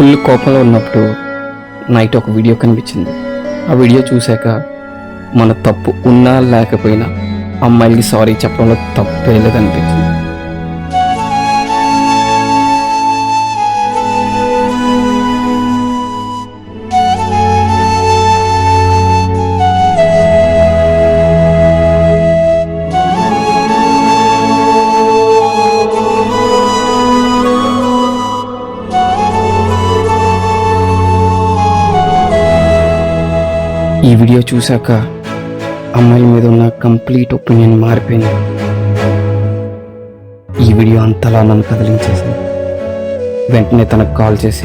Full కోపంలో ఉన్నప్పుడు night ఒక వీడియో కనిపించింది. ఆ వీడియో చూశాక మన తప్పు ఉన్నా లేకపోయినా అమ్మాయిలకి సారీ చెప్పడంలో తప్పే లేదనిపించింది. ఈ వీడియో చూశాక అమ్మాయిల మీద ఉన్న కంప్లీట్ ఒపీనియన్ మారిపోయింది. ఈ వీడియో అంతలా నన్ను కదిలించేసింది. వెంటనే తనకు కాల్ చేసి